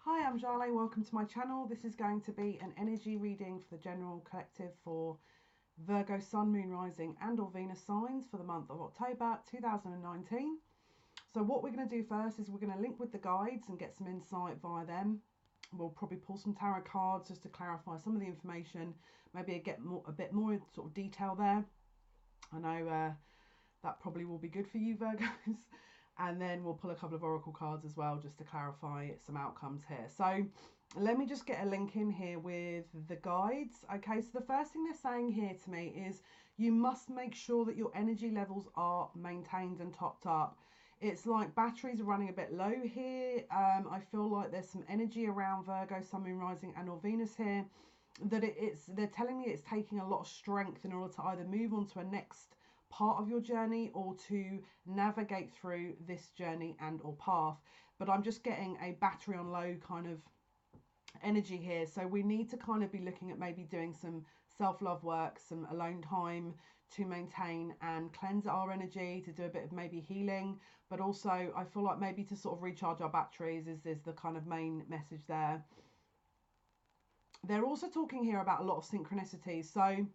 Hi, I'm Jale. Welcome to my channel. This is going to be an energy reading for the general collective for Virgo, Sun, Moon, Rising and or Venus signs for the month of October 2019. So what we're going to do first is we're going to link with the guides and get some insight via them. We'll probably pull some tarot cards just to clarify some of the information, maybe get a bit more sort of detail there. I know that probably will be good for you, Virgos. And then we'll pull a couple of oracle cards as well just to clarify some outcomes here. So let me just get a link in here with the guides. Okay, so the first thing they're saying here to me is you must make sure that your energy levels are maintained and topped up. It's like batteries are running a bit low here. I feel like there's some energy around Virgo, Sun, Moon, Rising and or Venus here that they're telling me it's taking a lot of strength in order to either move on to a next part of your journey or to navigate through this journey and or path. But I'm just getting a battery on low kind of energy here, so we need to kind of be looking at maybe doing some self-love work, some alone time to maintain and cleanse our energy, to do a bit of maybe healing, but also I feel like maybe to sort of recharge our batteries is the kind of main message there. They're also talking here about a lot of synchronicities, so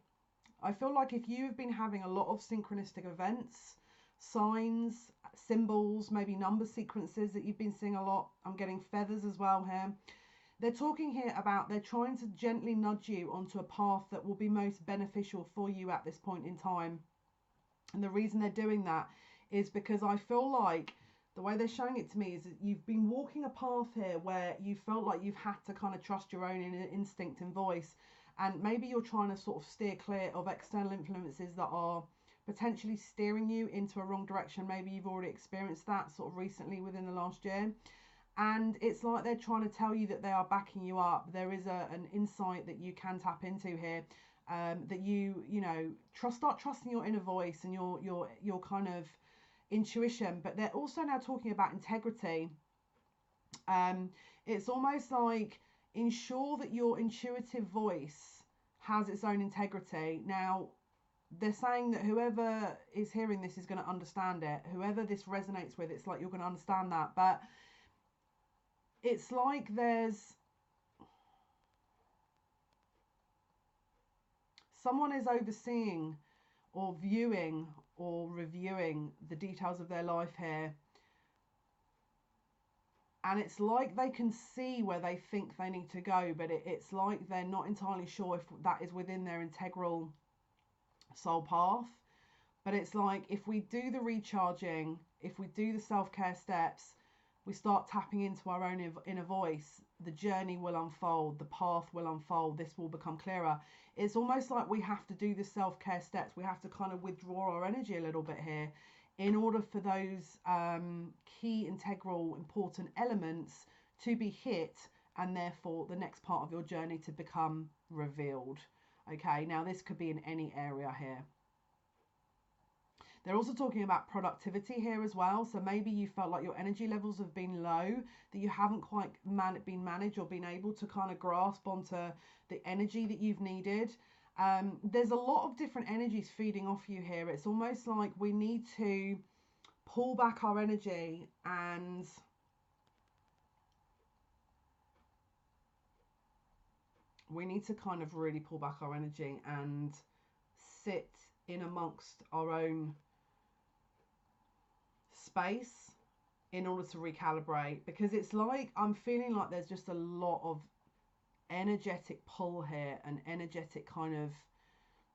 I feel like if you've been having a lot of synchronistic events, signs, symbols, maybe number sequences that you've been seeing a lot, I'm getting feathers as well here. They're talking here about they're trying to gently nudge you onto a path that will be most beneficial for you at this point in time. And the reason they're doing that is because I feel like the way they're showing it to me is that you've been walking a path here where you felt like you've had to kind of trust your own instinct and voice. And maybe you're trying to sort of steer clear of external influences that are potentially steering you into a wrong direction. Maybe you've already experienced that sort of recently within the last year. And it's like they're trying to tell you that they are backing you up. There is an insight that you can tap into here, that you know, start trusting your inner voice and your kind of intuition. But they're also now talking about integrity. It's almost like ensure that your intuitive voice has its own integrity. Now, they're saying that whoever is hearing this is going to understand it. Whoever this resonates with, it's like you're going to understand that. But it's like there's someone is overseeing or viewing or reviewing the details of their life here. And it's like they can see where they think they need to go, but it's like they're not entirely sure if that is within their integral soul path. But it's like if we do the recharging, if we do the self-care steps, we start tapping into our own inner voice, the journey will unfold, the path will unfold, this will become clearer. It's almost like we have to do the self-care steps. We have to kind of withdraw our energy a little bit here in order for those key, integral, important elements to be hit, and therefore the next part of your journey to become revealed. Okay, now this could be in any area here. They're also talking about productivity here as well. So maybe you felt like your energy levels have been low, that you haven't quite been managed or been able to kind of grasp onto the energy that you've needed. There's a lot of different energies feeding off you here. It's almost like we need to pull back our energy and we need to kind of really pull back our energy and sit in amongst our own space in order to recalibrate, because it's like I'm feeling like there's just a lot of energetic pull here, an energetic kind of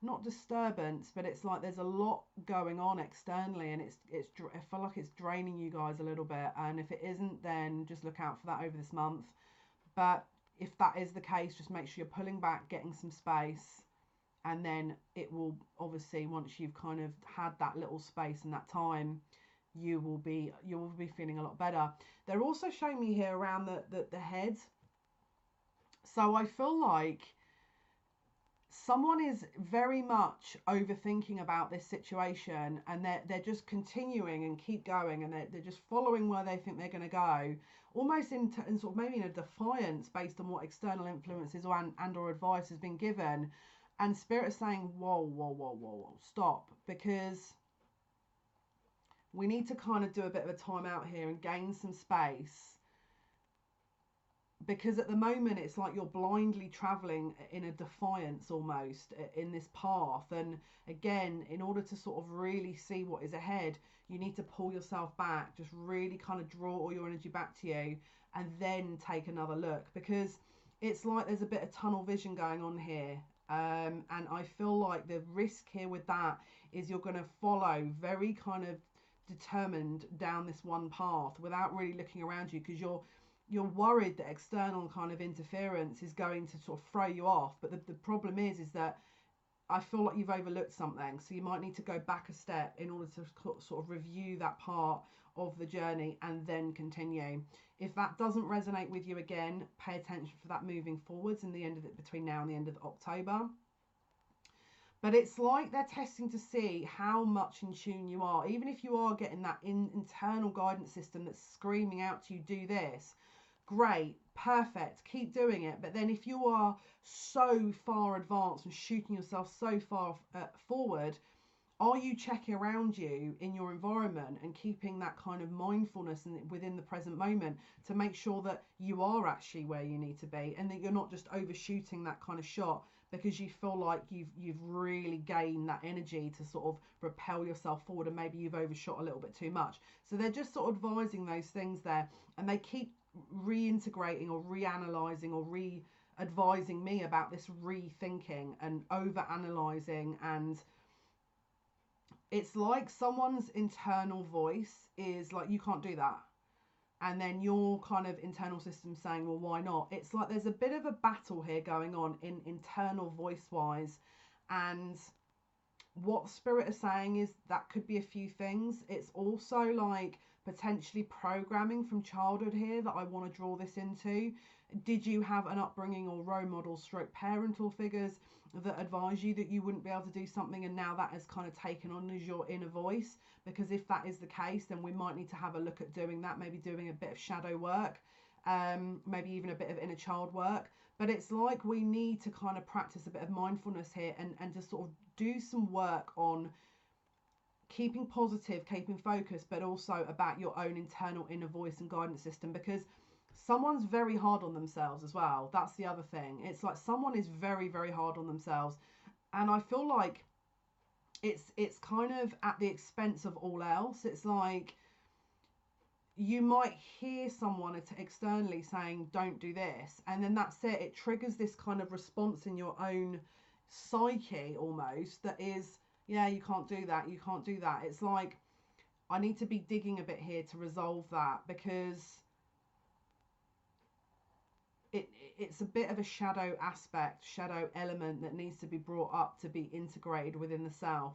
not disturbance, but it's like there's a lot going on externally, and I feel like it's draining you guys a little bit. And if it isn't, then just look out for that over this month. But if that is the case, just make sure you're pulling back, getting some space, and then it will obviously, once you've kind of had that little space and that time, you will be feeling a lot better. They're also showing me here around the head. So I feel like someone is very much overthinking about this situation, and they're just continuing and keep going, and they're just following where they think they're going to go, almost in sort of maybe in a defiance based on what external influences and or advice has been given. And Spirit is saying, whoa, whoa, whoa, whoa, whoa, stop, because we need to kind of do a bit of a time out here and gain some space because at the moment it's like you're blindly traveling in a defiance almost in this path. And again, in order to sort of really see what is ahead, you need to pull yourself back, just really kind of draw all your energy back to you, and then take another look, because it's like there's a bit of tunnel vision going on here. And I feel like the risk here with that is you're going to follow very kind of determined down this one path without really looking around you, because you're worried that external kind of interference is going to sort of throw you off. But the problem is that I feel like you've overlooked something, so you might need to go back a step in order to sort of review that part of the journey and then continue. If that doesn't resonate with you, again, pay attention for that moving forwards in the end of it, between now and the end of October. But it's like they're testing to see how much in tune you are. Even if you are getting that internal guidance system that's screaming out to you, do this, great, perfect, keep doing it. But then if you are so far advanced and shooting yourself so far forward, are you checking around you in your environment and keeping that kind of mindfulness within the present moment to make sure that you are actually where you need to be, and that you're not just overshooting that kind of shot because you feel like you've really gained that energy to sort of propel yourself forward, and maybe you've overshot a little bit too much. So they're just sort of advising those things there, and they keep reintegrating or reanalyzing or re-advising me about this rethinking and over-analyzing. And it's like someone's internal voice is like, you can't do that. And then your kind of internal system saying, well, why not? It's like there's a bit of a battle here going on in internal voice wise. And what Spirit is saying is that could be a few things. It's also like potentially programming from childhood here that I want to draw this into. Did you have an upbringing or role model stroke parental figures that advise you that you wouldn't be able to do something, and now that has kind of taken on as your inner voice? Because if that is the case, then we might need to have a look at doing that, maybe doing a bit of shadow work, maybe even a bit of inner child work. But it's like we need to kind of practice a bit of mindfulness here, and just sort of do some work on keeping positive, keeping focused, but also about your own internal inner voice and guidance system, because someone's very hard on themselves as well. That's the other thing. It's like someone is very, very hard on themselves. And I feel like it's kind of at the expense of all else. It's like you might hear someone externally saying, don't do this. And then that's it. It triggers this kind of response in your own psyche almost that is, yeah, you can't do that. You can't do that. It's like, I need to be digging a bit here to resolve that, because it's a bit of a shadow aspect, shadow element that needs to be brought up to be integrated within the self,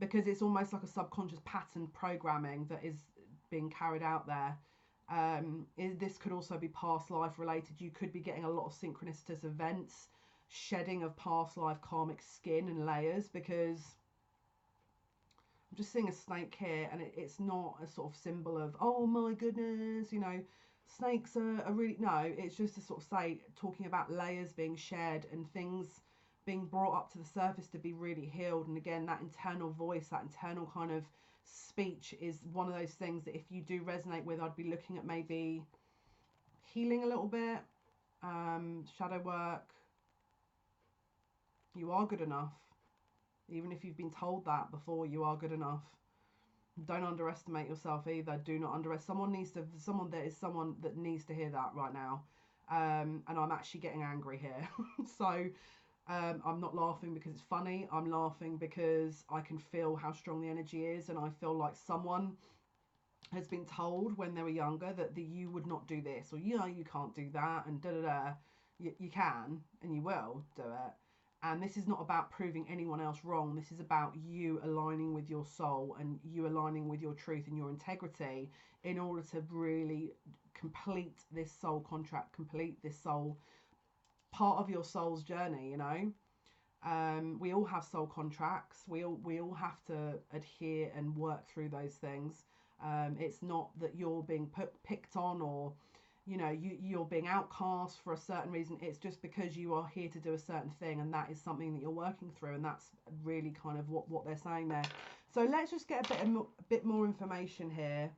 because it's almost like a subconscious pattern programming that is being carried out there. This could also be past life related. You could be getting a lot of synchronicitous events, shedding of past life karmic skin and layers, because I'm just seeing a snake here, and it's not a sort of symbol of, oh my goodness, you know, snakes are really, no, it's just to sort of say, talking about layers being shed and things being brought up to the surface to be really healed. And again, that internal voice, that internal kind of speech is one of those things that if you do resonate with, I'd be looking at maybe healing a little bit, shadow work. You are good enough. Even if you've been told that before, you are good enough. Don't underestimate yourself either. Do not underestimate. Someone that needs to hear that right now. And I'm actually getting angry here. So I'm not laughing because it's funny. I'm laughing because I can feel how strong the energy is, and I feel like someone has been told when they were younger that you would not do this, or you can't do that, and da-da-da. You can and you will do it. And this is not about proving anyone else wrong. This is about you aligning with your soul and you aligning with your truth and your integrity in order to really complete this soul contract, complete this soul part of your soul's journey, you know. We all have soul contracts. We all have to adhere and work through those things. It's not that you're being picked on, or you know, you're being outcast for a certain reason. It's just because you are here to do a certain thing, and that is something that you're working through, and that's really kind of what they're saying there. So let's just get a bit more information here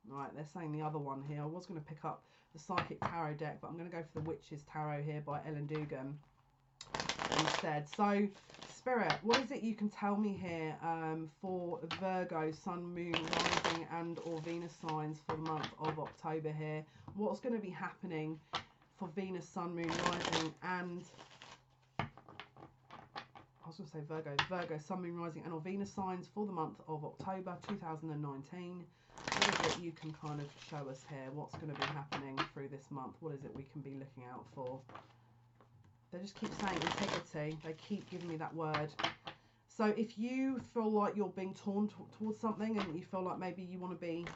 Right, they're saying the other one here. I was going to pick up the Psychic Tarot deck, but I'm going to go for the Witch's Tarot here by Ellen Dugan instead. So, Spirit, what is it you can tell me here for Virgo, Sun, Moon, Rising and or Venus signs for the month of October here? What's going to be happening for Venus, Sun, Moon, Rising and... I was going to say Virgo, Sun, Moon, Rising and or Venus signs for the month of October 2019. What is it you can kind of show us here? What's going to be happening through this month? What is it we can be looking out for? They just keep saying integrity. They keep giving me that word. So if you feel like you're being torn towards something and you feel like maybe you want to be,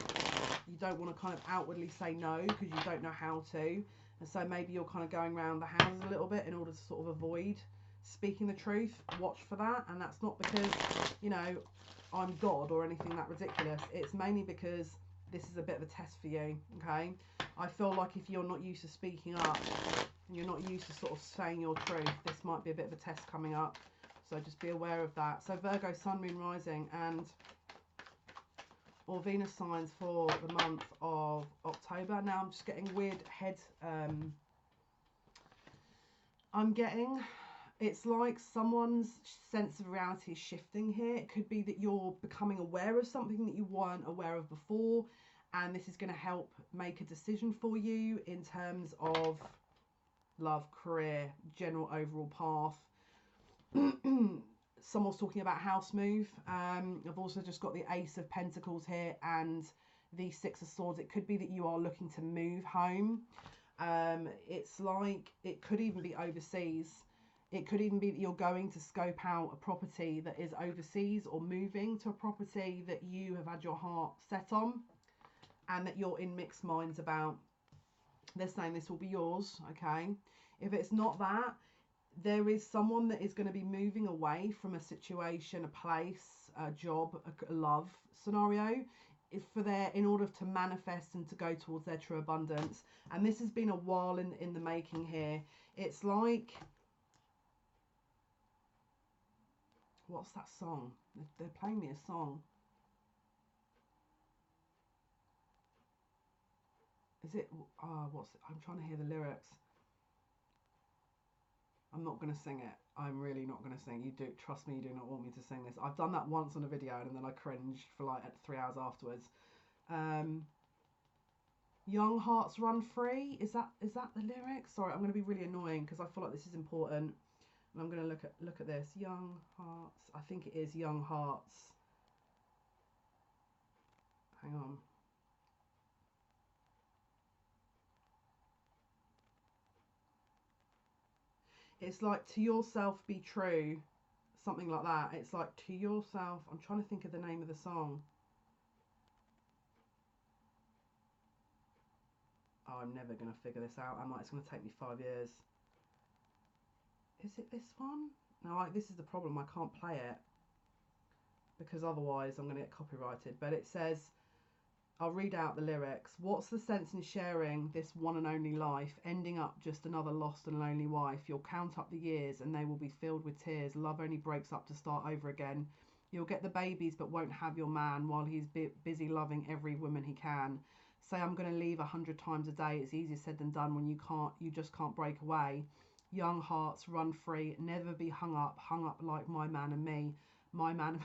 you don't want to kind of outwardly say no because you don't know how to. And so maybe you're kind of going around the houses a little bit in order to sort of avoid speaking the truth. Watch for that. And that's not because, you know, I'm God or anything that ridiculous. It's mainly because this is a bit of a test for you, okay? I feel like if you're not used to speaking up and you're not used to sort of saying your truth, this might be a bit of a test coming up. So just be aware of that. So Virgo, Sun, Moon, Rising and or Venus signs for the month of October. Now I'm just getting weird head. I'm getting... It's like someone's sense of reality is shifting here. It could be that you're becoming aware of something that you weren't aware of before, and this is going to help make a decision for you in terms of love, career, general overall path. Someone's talking about house move. I've also just got the Ace of Pentacles here and the Six of Swords. It could be that you are looking to move home. It's like it could even be overseas. It could even be that you're going to scope out a property that is overseas or moving to a property that you have had your heart set on and that you're in mixed minds about. They're saying this will be yours, okay? If it's not that, there is someone that is going to be moving away from a situation, a place, a job, a love scenario in order to manifest and to go towards their true abundance. And this has been a while in the making here. It's like... What's that song? They're playing me a song. Is it... what's it? I'm trying to hear the lyrics. I'm not going to sing it. I'm really not going to sing. You do... Trust me, you do not want me to sing this. I've done that once on a video and then I cringed for like 3 hours afterwards. Young Hearts Run Free. Is that the lyrics? Sorry, I'm going to be really annoying because I feel like this is important. And I'm going to look at this. Young Hearts. I think it is Young Hearts. Hang on. It's like to yourself be true. Something like that. It's like to yourself. I'm trying to think of the name of the song. Oh, I'm never going to figure this out. It's going to take me 5 years. Is it this one? No, this is the problem. I can't play it because otherwise I'm going to get copyrighted. But it says, I'll read out the lyrics. What's the sense in sharing this one and only life, ending up just another lost and lonely wife? You'll count up the years and they will be filled with tears. Love only breaks up to start over again. You'll get the babies but won't have your man while he's busy loving every woman he can. Say I'm going to leave 100 times a day. It's easier said than done when you just can't break away. Young hearts run free, never be hung up like my man and me. My man...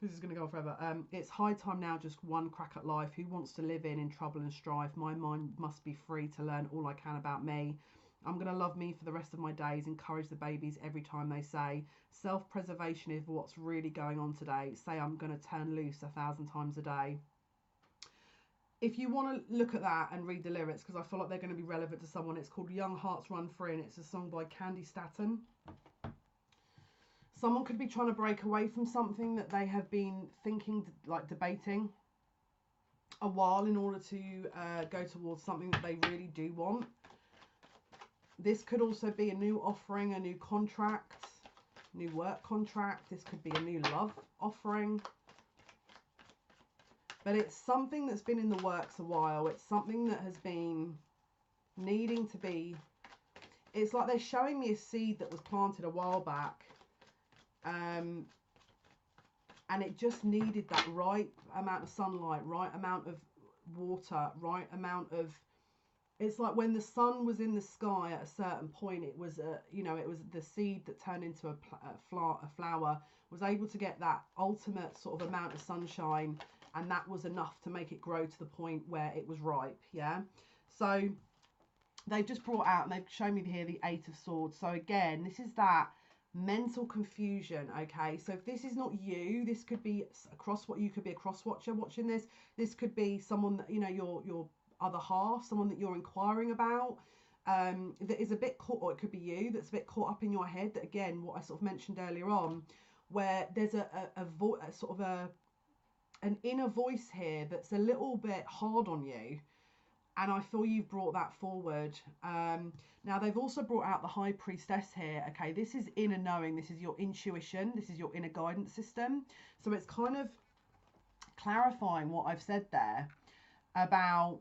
This is going to go on forever. It's high time now, just one crack at life. Who wants to live in trouble and strife? My mind must be free to learn all I can about me. I'm going to love me for the rest of my days. Encourage the babies every time they say. Self-preservation is what's really going on today. Say I'm going to turn loose 1,000 times a day. If you want to look at that and read the lyrics, because I feel like they're going to be relevant to someone, it's called Young Hearts Run Free, and it's a song by Candy Staton. Someone could be trying to break away from something that they have been thinking, like debating a while in order to go towards something that they really do want. This could also be a new offering, a new contract, new work contract. This could be a new love offering. But it's something that's been in the works a while. It's something that has been needing to be... It's like they're showing me a seed that was planted a while back. And it just needed that right amount of sunlight, right amount of water, right amount of, it's like when the sun was in the sky at a certain point, it was it was the seed that turned into a flower, was able to get that ultimate sort of amount of sunshine, and that was enough to make it grow to the point where it was ripe. Yeah, so they've just brought out, and they've shown me here the Eight of Swords. So again, this is that mental confusion. Okay, so if this is not you, this could be you could be a cross watcher watching this. This could be someone that, your other half, someone that you're inquiring about, that is a bit caught, or it could be you that's a bit caught up in your head. That, again, what I sort of mentioned earlier on, where there's a sort of an inner voice here that's a little bit hard on you. And I feel you've brought that forward. Now, they've also brought out the High Priestess here. Okay, this is inner knowing. This is your intuition. This is your inner guidance system. So it's kind of clarifying what I've said there about,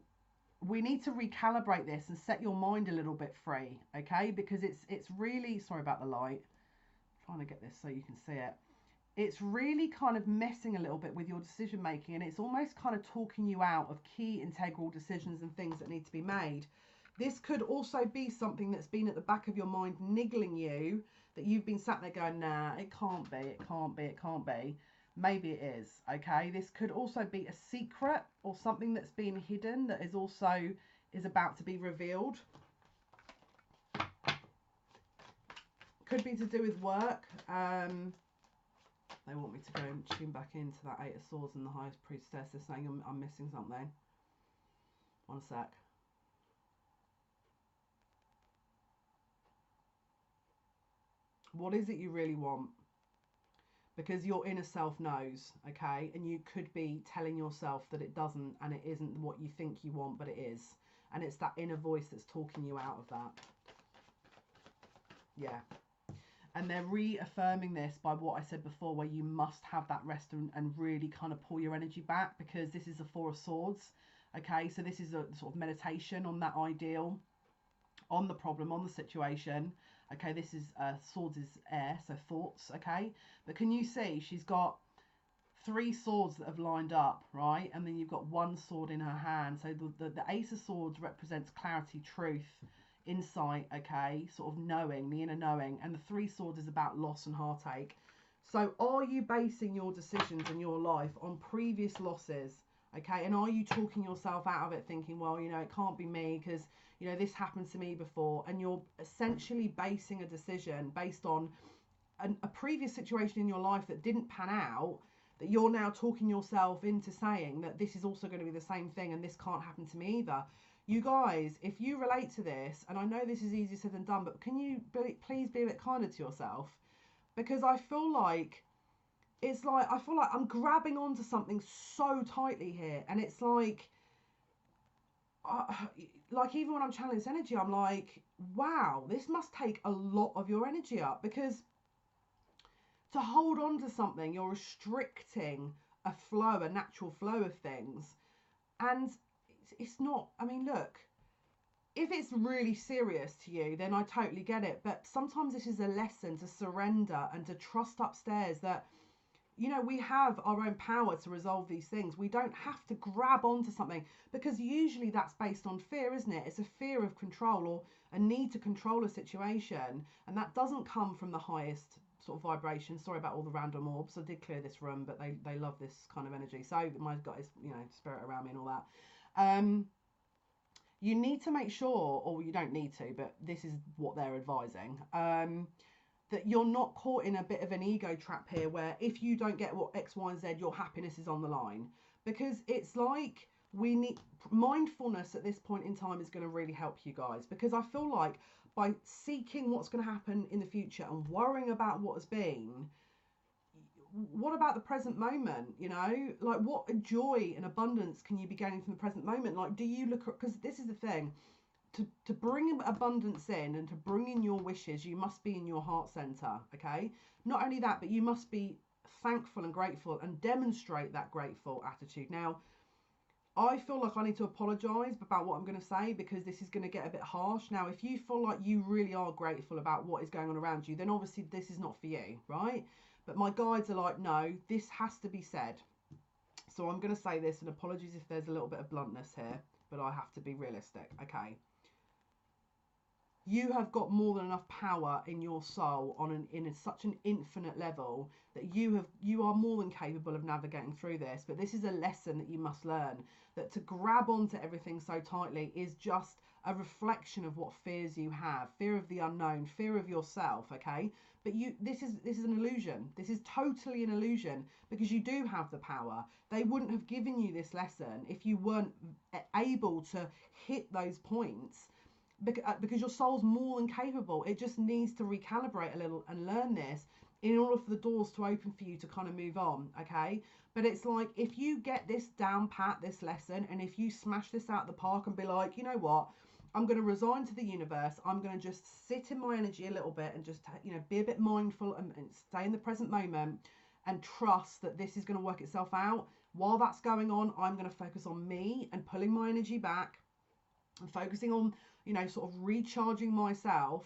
we need to recalibrate this and set your mind a little bit free. Okay, because it's really, sorry about the light. I'm trying to get this so you can see it. It's really kind of messing a little bit with your decision making, and it's almost kind of talking you out of key integral decisions and things that need to be made. This could also be something that's been at the back of your mind niggling you, that you've been sat there going, nah, it can't be, it can't be, it can't be. Maybe it is. Okay, this could also be a secret or something that's been hidden that is about to be revealed. Could be to do with work. They want me to go and tune back into that Eight of Swords and the Highest Priestess. They're saying I'm missing something. One sec. What is it you really want? Because your inner self knows, okay? And you could be telling yourself that it doesn't, and it isn't what you think you want, but it is. And it's that inner voice that's talking you out of that. Yeah. And they're reaffirming this by what I said before, where you must have that rest and really kind of pull your energy back, because this is the Four of Swords. Okay, so this is a sort of meditation on that ideal, on the problem, on the situation. Okay, this is swords is air, so thoughts. Okay, but can you see she's got 3 swords that have lined up, right? And then you've got 1 sword in her hand. So the Ace of Swords represents clarity, truth, insight, okay, sort of knowing, the inner knowing, and the 3 swords is about loss and heartache. So are you basing your decisions in your life on previous losses, okay? And are you talking yourself out of it, thinking, well, it can't be me because this happened to me before, and you're essentially basing a decision based on a previous situation in your life that didn't pan out, that you're now talking yourself into saying that this is also going to be the same thing and this can't happen to me either. You guys, if you relate to this, and I know this is easier said than done, but can you please be a bit kinder to yourself? Because I feel like I'm grabbing onto something so tightly here, and it's like even when I'm channeling this energy, I'm like, wow, this must take a lot of your energy up, because to hold on to something, you're restricting a natural flow of things. And it's not, I mean, look, if it's really serious to you, then I totally get it. But sometimes this is a lesson to surrender and to trust upstairs that, we have our own power to resolve these things. We don't have to grab onto something, because usually that's based on fear, isn't it? It's a fear of control, or a need to control a situation. And that doesn't come from the highest sort of vibration. Sorry about all the random orbs. I did clear this room, but they love this kind of energy. So my God, is spirit around me and all that. You need to make sure, or you don't need to, but this is what they're advising, that you're not caught in a bit of an ego trap here, where if you don't get what X, Y, and Z, your happiness is on the line. Because it's like, we need mindfulness at this point in time is going to really help you guys, because I feel like by seeking what's going to happen in the future and worrying about what has been, what about the present moment? Like, what joy and abundance can you be gaining from the present moment? Like, do you look at, because this is the thing, to bring abundance in and to bring in your wishes, you must be in your heart center. Okay, not only that, but you must be thankful and grateful and demonstrate that grateful attitude. Now, I feel like I need to apologize about what I'm going to say, because this is going to get a bit harsh. Now, if you feel like you really are grateful about what is going on around you, then obviously this is not for you, right? But my guides are like, no, this has to be said. So I'm going to say this, and apologies if there's a little bit of bluntness here, but I have to be realistic, okay? You have got more than enough power in your soul such an infinite level that you are more than capable of navigating through this. But this is a lesson that you must learn, that to grab onto everything so tightly is just a reflection of what fears you have, fear of the unknown, fear of yourself, okay? But this is an illusion. This is totally an illusion, because you do have the power. They wouldn't have given you this lesson if you weren't able to hit those points, because your soul's more than capable. It just needs to recalibrate a little and learn this in order for the doors to open for you to kind of move on, okay? But it's like, if you get this down pat, this lesson, and if you smash this out of the park and be like, you know what, I'm going to resign to the universe, I'm going to just sit in my energy a little bit and just, you know, be a bit mindful and stay in the present moment and trust that this is going to work itself out. While that's going on, I'm going to focus on me and pulling my energy back and focusing on, you know, sort of recharging myself.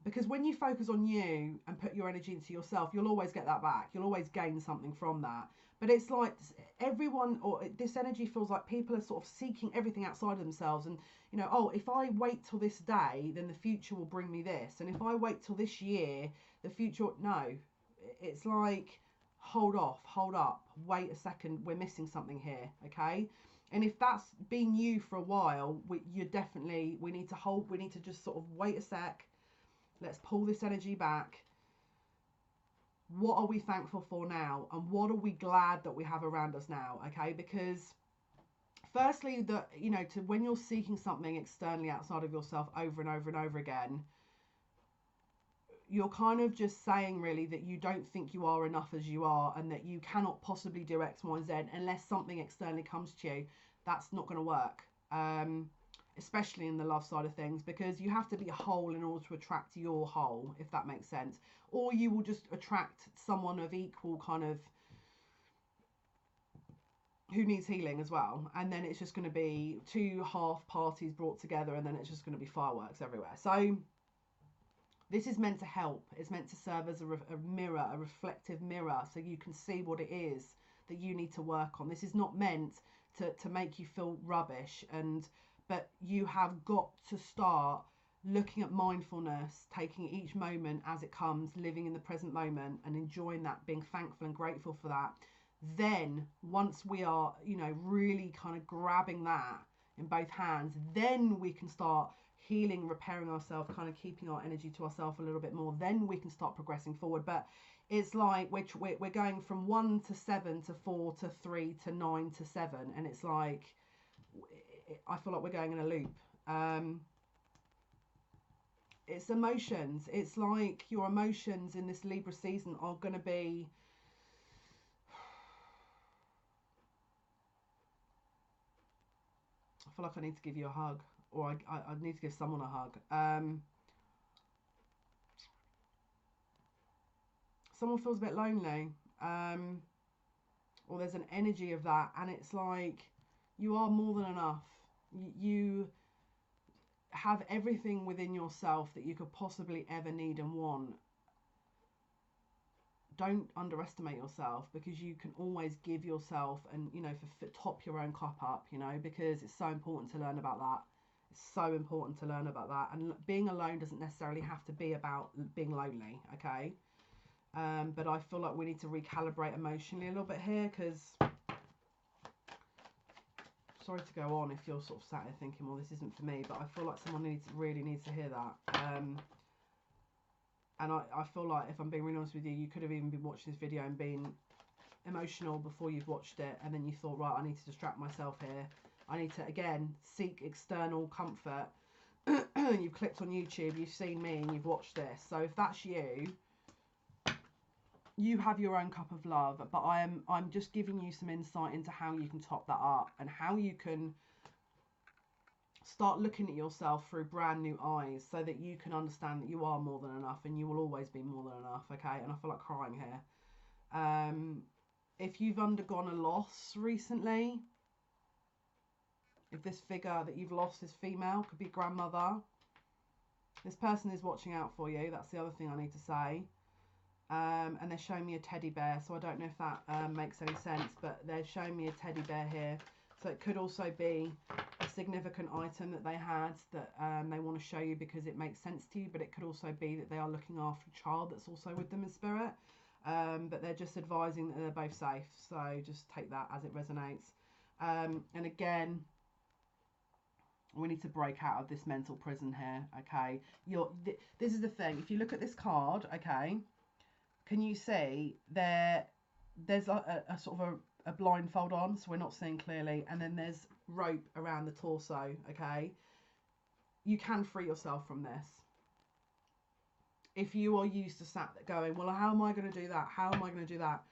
Because when you focus on you and put your energy into yourself, you'll always get that back. You'll always gain something from that. But it's like everyone, or this energy feels like people are sort of seeking everything outside of themselves. And, you know, oh, if I wait till this day, then the future will bring me this. And if I wait till this year, the future, no. It's like, hold off, hold up, wait a second, we're missing something here, okay? And if that's been you for a while, we need to just sort of wait a sec. Let's pull this energy back. What are we thankful for now? And what are we glad that we have around us now? Okay, because firstly, that, you know, to when you're seeking something externally outside of yourself over and over and over again, you're kind of just saying really that you don't think you are enough as you are, and that you cannot possibly do X, Y, and Z unless something externally comes to you. That's not going to work, especially in the love side of things, because you have to be whole in order to attract your whole, if that makes sense. Or you will just attract someone of equal kind of, who needs healing as well, and then it's just going to be two half parties brought together, and then it's just going to be fireworks everywhere. So this is meant to help. It's meant to serve as a mirror, a reflective mirror, so you can see what it is that you need to work on. This is not meant to make you feel rubbish, but you have got to start looking at mindfulness, taking each moment as it comes, living in the present moment and enjoying that, being thankful and grateful for that. Then once we are, you know, really kind of grabbing that in both hands, then we can start healing, repairing ourselves, kind of keeping our energy to ourselves a little bit more. Then we can start progressing forward. But it's like we're going from 1 to 7 to 4 to 3 to 9 to 7, and it's like I feel like we're going in a loop. It's emotions. It's like your emotions in this Libra season are going to be, I feel like I need to give you a hug, or I need to give someone a hug. Someone feels a bit lonely, or there's an energy of that, and it's like you are more than enough. You have everything within yourself that you could possibly ever need and want. Don't underestimate yourself, because you can always give yourself, and, you know, for top your own cup up, you know, because it's so important to learn about that. It's so important to learn about that. And being alone doesn't necessarily have to be about being lonely, okay? But I feel like we need to recalibrate emotionally a little bit here, because sorry to go on if you're sort of sat here thinking, well, this isn't for me, but I feel like someone really needs to hear that. And I feel like, if I'm being really honest with you, you could have even been watching this video and been emotional before you've watched it, and then you thought, right, I need to distract myself here. I need to, again, seek external comfort. You've clicked on YouTube, you've seen me, and you've watched this. So if that's you, you have your own cup of love, but I'm just giving you some insight into how you can top that up, and how you can start looking at yourself through brand new eyes, so that you can understand that you are more than enough, and you will always be more than enough, okay? And I feel like crying here. If you've undergone a loss recently, if this figure that you've lost is female, could be grandmother, this person is watching out for you. That's the other thing I need to say. And they're showing me a teddy bear, so I don't know if that makes any sense, but they're showing me a teddy bear here. So it could also be a significant item that they had that they want to show you because it makes sense to you, but it could also be that they are looking after a child that's also with them in spirit. But they're just advising that they're both safe, so just take that as it resonates. And again, we need to break out of this mental prison here, okay? This is the thing. If you look at this card, okay, can you see there's a sort of a blindfold on, so we're not seeing clearly, and then there's rope around the torso, okay? You can free yourself from this. If you are used to sat going, well, how am I going to do that? How am I going to do that?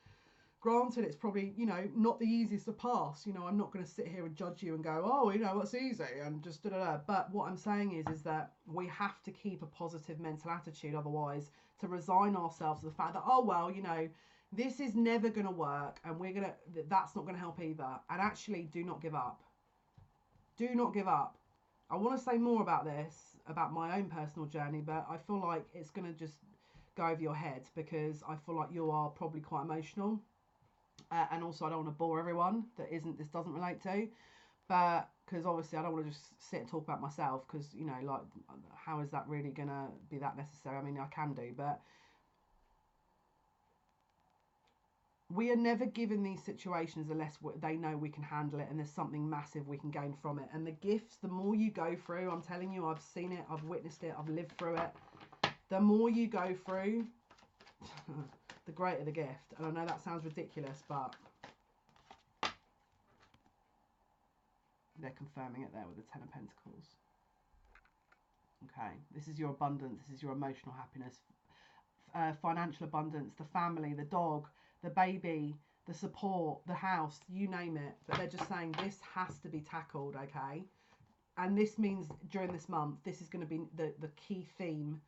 Granted, it's probably, you know, not the easiest to pass. You know, I'm not going to sit here and judge you and go, oh, you know, what's easy and just da-da-da. But what I'm saying is that we have to keep a positive mental attitude, otherwise, to resign ourselves to the fact that, oh, well, you know, this is never going to work and that's not going to help either. And actually, do not give up. Do not give up. I want to say more about this, about my own personal journey, but I feel like it's going to just go over your head because I feel like you are probably quite emotional. And also I don't want to bore everyone that this doesn't relate to, but because obviously I don't want to just sit and talk about myself, because, you know, like, how is that really going to be that necessary? I mean, I can do, but we are never given these situations unless they know we can handle it and there's something massive we can gain from it. And the gifts, the more you go through, I'm telling you, I've seen it, I've witnessed it, I've lived through it. The more you go through, the greater the gift. And I know that sounds ridiculous, but they're confirming it there with the Ten of Pentacles. Okay, this is your abundance, this is your emotional happiness, financial abundance, the family, the dog, the baby, the support, the house, you name it. But they're just saying this has to be tackled, okay? And this means during this month, this is going to be the key theme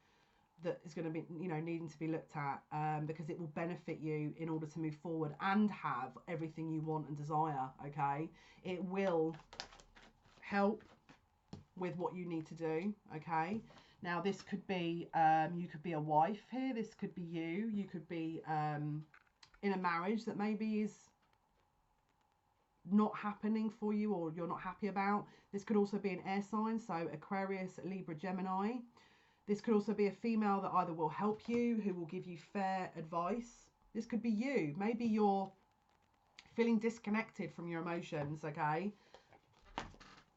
that is going to be, you know, needing to be looked at, because it will benefit you in order to move forward and have everything you want and desire, okay? It will help with what you need to do, okay? Now, this could be, you could be a wife here, this could be you could be in a marriage that maybe is not happening for you or you're not happy about. This could also be an air sign, so Aquarius, Libra, Gemini. This could also be a female that either will help you, who will give you fair advice. This could be you. Maybe you're feeling disconnected from your emotions, okay?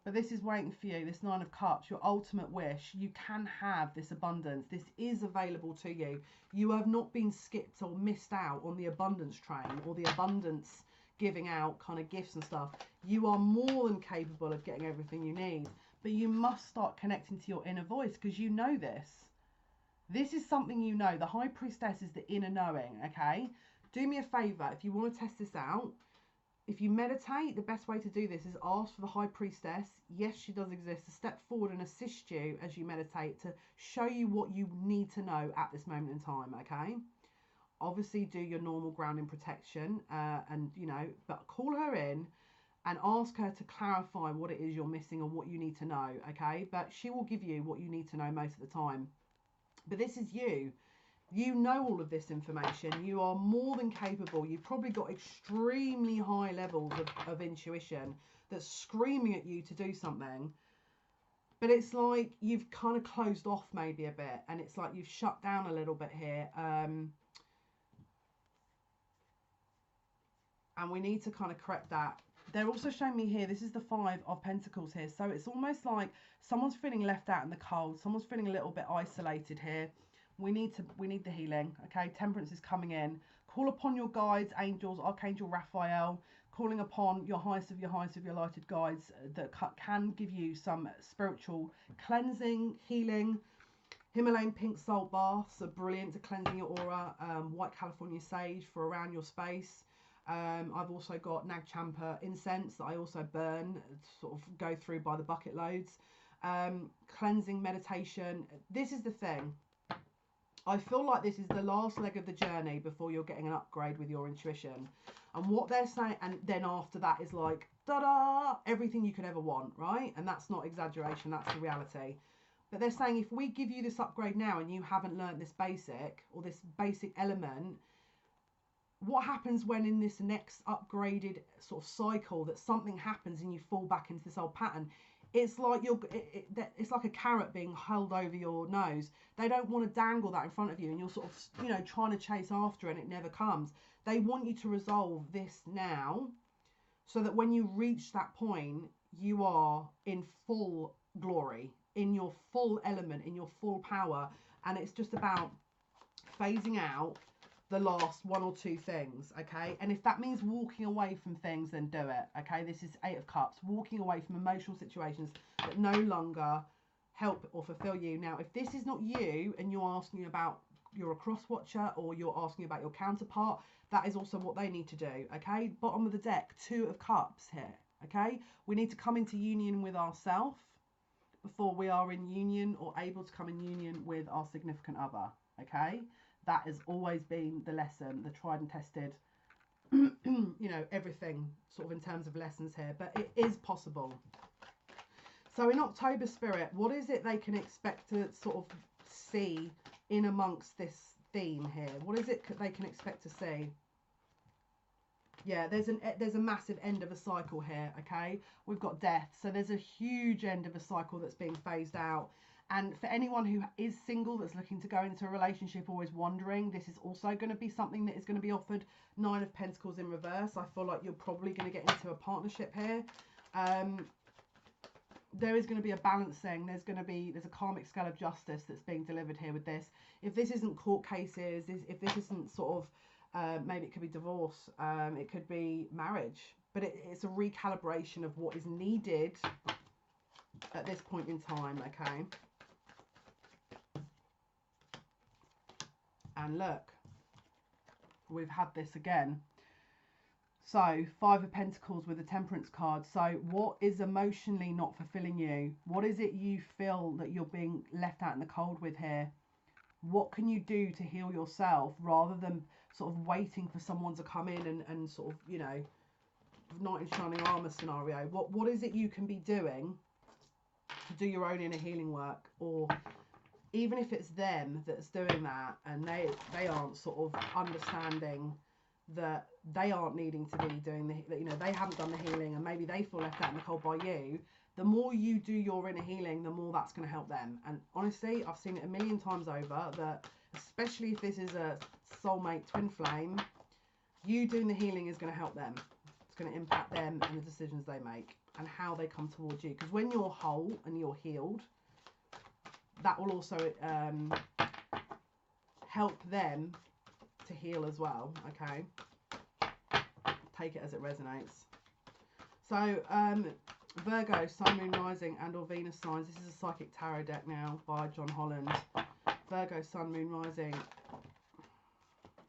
But this is waiting for you, this Nine of Cups, your ultimate wish. You can have this abundance. This is available to you. You have not been skipped or missed out on the abundance train or the abundance giving out kind of gifts and stuff. You are more than capable of getting everything you need. But you must start connecting to your inner voice, because you know this. This is something you know. The High Priestess is the inner knowing, okay? Do me a favour, if you want to test this out, if you meditate, the best way to do this is ask for the High Priestess, yes, she does exist, to step forward and assist you as you meditate, to show you what you need to know at this moment in time, okay? Obviously, do your normal grounding protection, and, you know, but call her in and ask her to clarify what it is you're missing or what you need to know, okay? But she will give you what you need to know most of the time. But this is you. You know all of this information. You are more than capable. You've probably got extremely high levels of intuition that's screaming at you to do something. But it's like you've kind of closed off maybe a bit, and it's like you've shut down a little bit here. And we need to kind of correct that. They're also showing me here, this is the Five of Pentacles here. So it's almost like someone's feeling left out in the cold. Someone's feeling a little bit isolated here. We need the healing, okay? Temperance is coming in. Call upon your guides, angels, Archangel Raphael, calling upon your highest of your lighted guides that can give you some spiritual cleansing, healing. Himalayan pink salt baths are brilliant to cleansing your aura. White California sage for around your space. I've also got Nag Champa incense that I also burn, sort of go through by the bucket loads. Cleansing meditation. This is the thing. I feel like this is the last leg of the journey before you're getting an upgrade with your intuition. And what they're saying, and then after that is like, da-da, everything you could ever want, right? And that's not exaggeration, that's the reality. But they're saying if we give you this upgrade now and you haven't learned this basic or this basic element, what happens when in this next upgraded sort of cycle that something happens and you fall back into this old pattern? It's like it's like a carrot being held over your nose. They don't want to dangle that in front of you and you're sort of, you know, trying to chase after it and it never comes. They want you to resolve this now so that when you reach that point, you are in full glory, in your full element, in your full power. And it's just about phasing out the last one or two things, okay? And if that means walking away from things, then do it, okay? This is 8 of Cups, walking away from emotional situations that no longer help or fulfill you. Now, if this is not you and you're asking about, you're a cross watcher or you're asking about your counterpart, that is also what they need to do, okay? Bottom of the deck, 2 of Cups here, okay? We need to come into union with ourselves before we are in union or able to come in union with our significant other, okay? That has always been the lesson, the tried and tested, you know, everything sort of in terms of lessons here, but it is possible. So in October, Spirit, what is it they can expect to sort of see in amongst this theme here? What is it they can expect to see? Yeah, there's a massive end of a cycle here, okay? We've got death, so there's a huge end of a cycle that's being phased out. And for anyone who is single that's looking to go into a relationship or is wondering, this is also going to be something that is going to be offered. 9 of Pentacles in reverse. I feel like you're probably going to get into a partnership here. There is going to be a balancing. There's a karmic scale of justice that's being delivered here with this. If this isn't court cases, if this isn't sort of, maybe it could be divorce, it could be marriage. But it's a recalibration of what is needed at this point in time, okay? And look, we've had this again. So 5 of Pentacles with the Temperance card. So what is emotionally not fulfilling you? What is it you feel that you're being left out in the cold with here? What can you do to heal yourself rather than sort of waiting for someone to come in and sort of, you know, knight in shining armor scenario? What is it you can be doing to do your own inner healing work? Or even if it's them that's doing that and they aren't sort of understanding that they aren't needing to be doing the, you know, they haven't done the healing and maybe they feel left out in the cold by you, the more you do your inner healing, the more that's going to help them. And honestly, I've seen it a million times over that, especially if this is a soulmate twin flame, you doing the healing is going to help them. It's going to impact them and the decisions they make and how they come towards you. Because when you're whole and you're healed, that will also help them to heal as well, okay? Take it as it resonates. So, Virgo, Sun, Moon, Rising and or Venus signs. This is a Psychic Tarot deck now by John Holland. Virgo, Sun, Moon, Rising.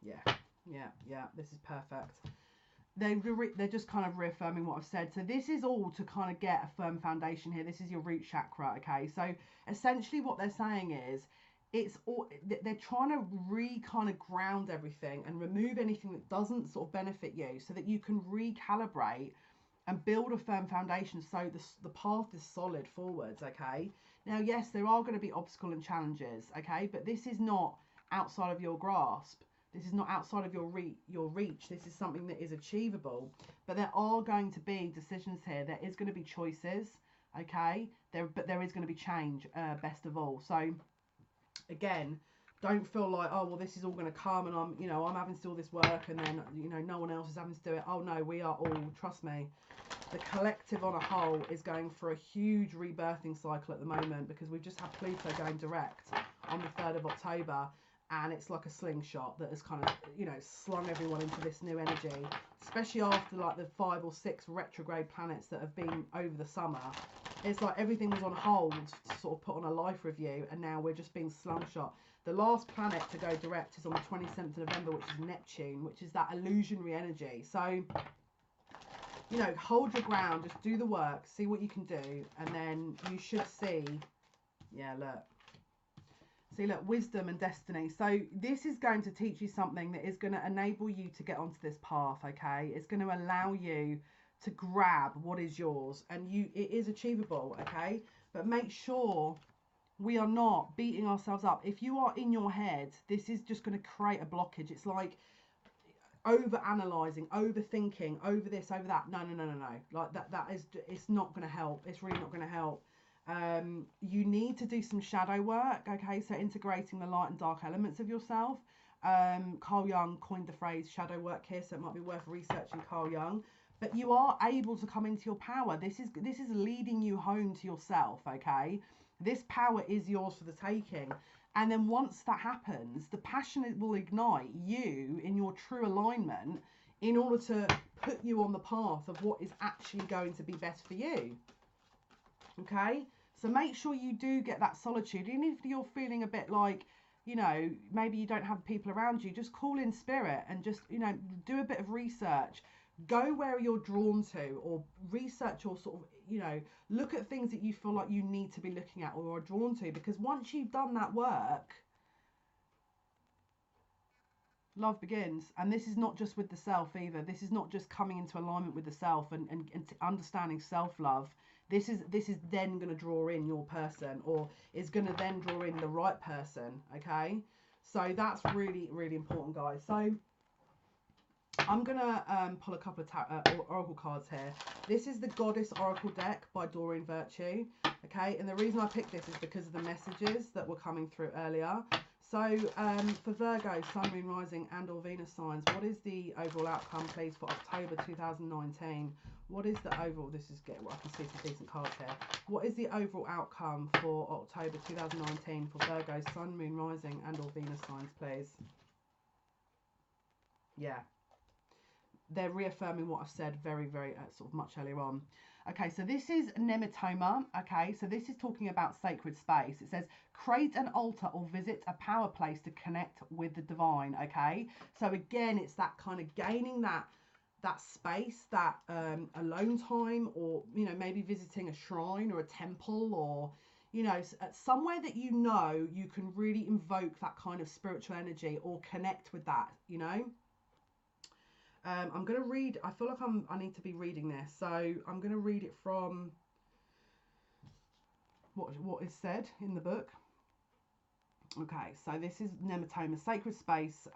Yeah, this is perfect. They're just kind of reaffirming what I've said. So this is all to kind of get a firm foundation here. This is your root chakra, okay? So essentially what they're saying is it's all, they're trying to kind of ground everything and remove anything that doesn't sort of benefit you so that you can recalibrate and build a firm foundation so the path is solid forwards, okay? Now, yes, there are going to be obstacles and challenges, okay? But this is not outside of your grasp. This is not outside of your reach. This is something that is achievable. But there are going to be decisions here. There is going to be choices, okay? But there is going to be change, best of all. So, again, don't feel like, oh, well, this is all going to come and I'm having to do all this work and then, no one else is having to do it. Oh, no, we are all, trust me. The collective on a whole is going for a huge rebirthing cycle at the moment because we've just had Pluto going direct on the 3rd of October. And it's like a slingshot that has kind of, slung everyone into this new energy, especially after like the 5 or 6 retrograde planets that have been over the summer. It's like everything was on hold to sort of put on a life review, and now we're just being slingshot. The last planet to go direct is on the 27th of November, which is Neptune, which is that illusionary energy. So, hold your ground, just do the work, see what you can do, and then you should see, See, look, wisdom and destiny. So this is going to teach you something that is going to enable you to get onto this path, okay? It's going to allow you to grab what is yours, and it is achievable, okay? But make sure We are not beating ourselves up. If you are in your head, this is just going to create a blockage. It's like over analyzing, overthinking, over this, over that. No. Like that is, it's not going to help. It's really not going to help. You need to do some shadow work. Okay, so integrating the light and dark elements of yourself. Carl Jung coined the phrase shadow work here, so it might be worth researching Carl Jung. But you are able to come into your power. This is leading you home to yourself. Okay, this power is yours for the taking. And then once that happens, the passion will ignite you in your true alignment in order to put you on the path of what is actually going to be best for you. Okay, so make sure you do get that solitude. Even if you're feeling a bit like, you know, maybe you don't have people around you, just call in spirit and just, you know, do a bit of research. Go where you're drawn to, or research, or sort of, you know, look at things that you feel like you need to be looking at or are drawn to, because once you've done that work, love begins. And this is not just with the self either. This is not just coming into alignment with the self and understanding self-love. This is then going to draw in your person, or is going to then draw in the right person. Okay, so that's really, really important, guys. So I'm going to pull a couple of oracle cards here. This is the Goddess Oracle deck by Doreen Virtue. Okay, and the reason I picked this is because of the messages that were coming through earlier. So for Virgo, Sun, Moon, Rising and or Venus signs, what is the overall outcome, please, for October 2019? What is the overall, this is getting, well, I can see some decent cards here. What is the overall outcome for October 2019 for Virgo, Sun, Moon, Rising and or Venus signs, please? Yeah. They're reaffirming what I've said very, very sort of much earlier on. Okay, so this is nematoma. Okay, so this is talking about sacred space. It says, create an altar or visit a power place to connect with the divine. Okay, so again, it's that kind of gaining that space, that alone time, or, you know, maybe visiting a shrine or a temple, or, you know, somewhere that you know you can really invoke that kind of spiritual energy or connect with that, you know. I'm going to read, I feel like I need to be reading this, so I'm going to read it from what is said in the book. Okay, so this is nematoma, sacred space,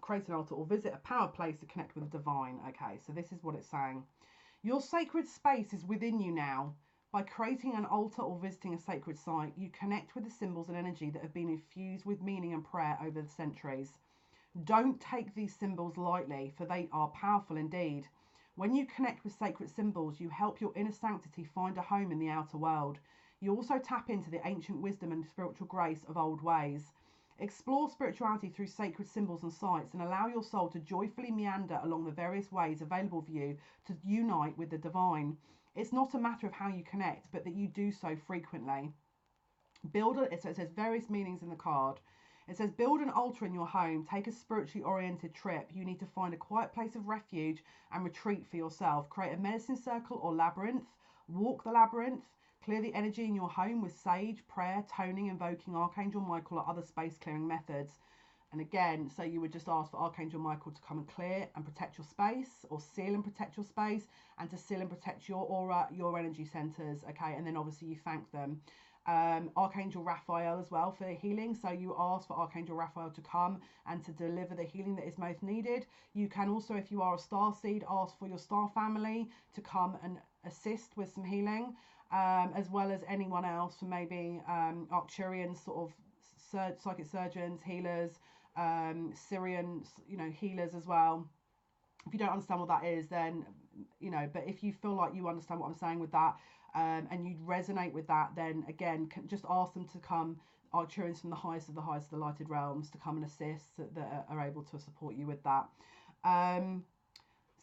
create an altar or visit a power place to connect with the divine. Okay, so this is what it's saying. Your sacred space is within you now. By creating an altar or visiting a sacred site, you connect with the symbols and energy that have been infused with meaning and prayer over the centuries. Don't take these symbols lightly, for they are powerful indeed. When you connect with sacred symbols, you help your inner sanctity find a home in the outer world. You also tap into the ancient wisdom and spiritual grace of old ways. Explore spirituality through sacred symbols and sites, and allow your soul to joyfully meander along the various ways available for you to unite with the divine. It's not a matter of how you connect, but that you do so frequently. So it says various meanings in the card. It says, build an altar in your home, take a spiritually oriented trip. You need to find a quiet place of refuge and retreat for yourself. Create a medicine circle or labyrinth, walk the labyrinth, clear the energy in your home with sage, prayer, toning, invoking Archangel Michael or other space clearing methods. And again, so you would just ask for Archangel Michael to come and clear and protect your space, or seal and protect your space, and to seal and protect your aura, your energy centers. Okay, and then obviously you thank them. Archangel Raphael as well for healing, so you ask for Archangel Raphael to come and to deliver the healing that is most needed. You can also, if you are a starseed, ask for your star family to come and assist with some healing, as well as anyone else, maybe Arcturian sort of psychic surgeons, healers, Syrian, you know, healers as well. If you don't understand what that is, then, you know, but if you feel like you understand what I'm saying with that, and you resonate with that, then again, just ask them to come, Arcturians from the highest of the lighted realms, to come and assist, that are able to support you with that.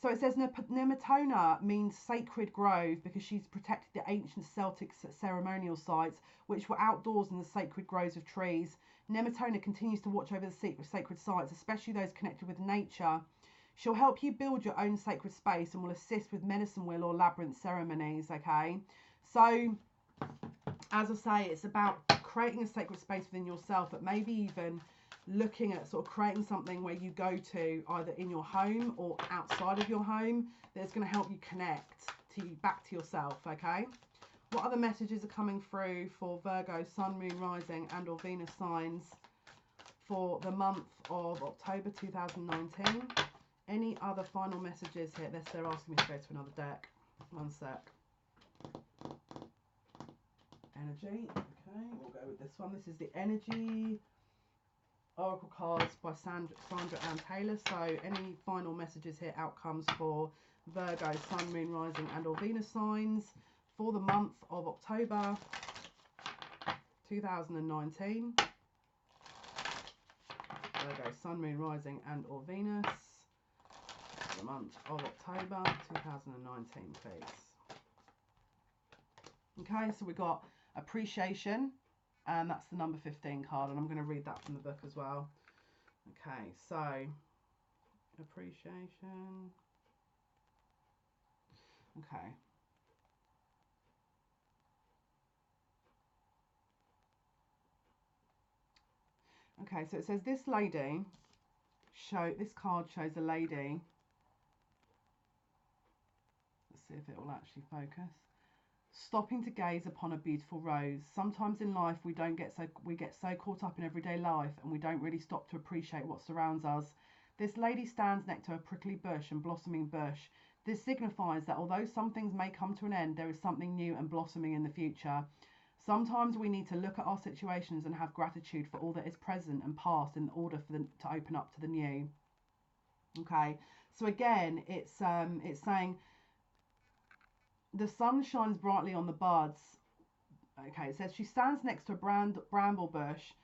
So it says Nematona means sacred grove, because she's protected the ancient Celtic ceremonial sites, which were outdoors in the sacred groves of trees. Nematona continues to watch over the sacred sites, especially those connected with nature. She'll help you build your own sacred space and will assist with medicine wheel or labyrinth ceremonies. Okay, so as I say, it's about creating a sacred space within yourself, but maybe even looking at sort of creating something where you go to either in your home or outside of your home that's going to help you connect back to yourself. Okay, What other messages are coming through for Virgo, Sun, Moon, Rising and or Venus signs for the month of October 2019? Any other final messages here? They're asking me to go to another deck. One sec. Energy. Okay, we'll go with this one. This is the Energy Oracle cards by Sandra Ann Taylor. So any final messages here, outcomes for Virgo, Sun, Moon, Rising and or Venus signs for the month of October 2019. Virgo, Sun, Moon, Rising and or Venus for the month of October 2019, please. Okay, so we got appreciation, and that's the number 15 card, and I'm going to read that from the book as well. Okay, so appreciation. Okay. Okay, so it says this lady, this card shows a lady. Let's see if it will actually focus. Stopping to gaze upon a beautiful rose. Sometimes in life we get so caught up in everyday life and we don't really stop to appreciate what surrounds us. This lady stands next to a prickly bush and blossoming bush. This signifies that although some things may come to an end, there is something new and blossoming in the future. Sometimes we need to look at our situations and have gratitude for all that is present and past in order for them to open up to the new. Okay, so again, it's saying the sun shines brightly on the buds. Okay, it says she stands next to a bramble bush,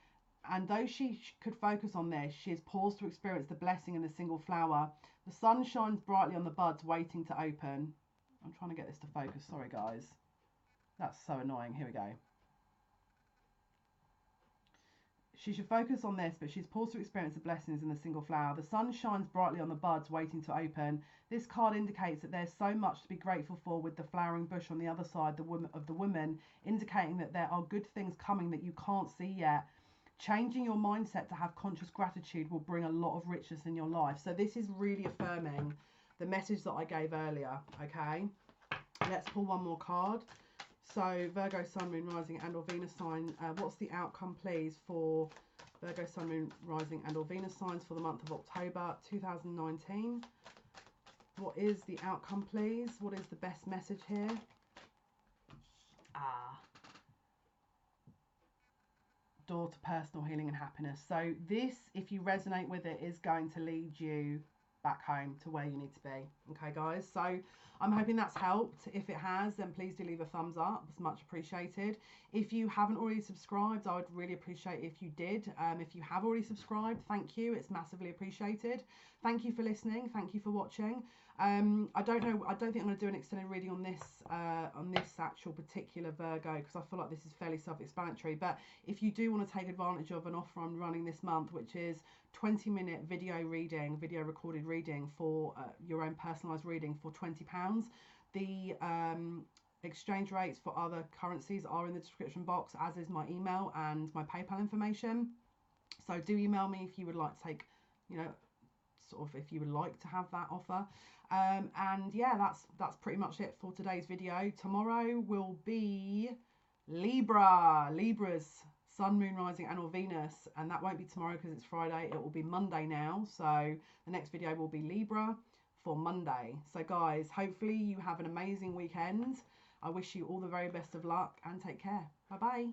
and though she could focus on this, she has paused to experience the blessing in the single flower. The sun shines brightly on the buds waiting to open. I'm trying to get this to focus. Sorry, guys. That's so annoying. Here we go. She should focus on this, but she's paused to experience the blessings in the single flower. The sun shines brightly on the buds waiting to open. This card indicates that there's so much to be grateful for with the flowering bush on the other side of the woman, indicating that there are good things coming that you can't see yet. Changing your mindset to have conscious gratitude will bring a lot of richness in your life. So this is really affirming the message that I gave earlier, okay? Let's pull one more card. So Virgo, Sun, Moon, Rising and or Venus sign. What's the outcome, please, for Virgo, Sun, Moon, Rising and or Venus signs for the month of October 2019? What is the outcome, please? What is the best message here? Door to personal healing and happiness. So this, if you resonate with it, is going to lead you back home to where you need to be. Okay, guys, so I'm hoping that's helped. If it has, then please do leave a thumbs up. It's much appreciated. If you haven't already subscribed, I would really appreciate if you did. If you have already subscribed, thank you. It's massively appreciated. Thank you for listening. Thank you for watching. I don't think I'm going to do an extended reading on this actual particular Virgo, because I feel like this is fairly self-explanatory. But if you do want to take advantage of an offer I'm running this month, which is 20-minute video recorded reading for your own personalised reading for £20. The exchange rates for other currencies are in the description box, as is my email and my PayPal information. So do email me if you would like to take, if you would like to have that offer. And yeah, that's pretty much it for today's video. Tomorrow will be Libra's Sun, Moon, Rising and or Venus, and that won't be tomorrow because it's Friday. It will be Monday now, so the next video will be Libra for Monday. So guys, hopefully you have an amazing weekend. I wish you all the very best of luck and take care. Bye bye.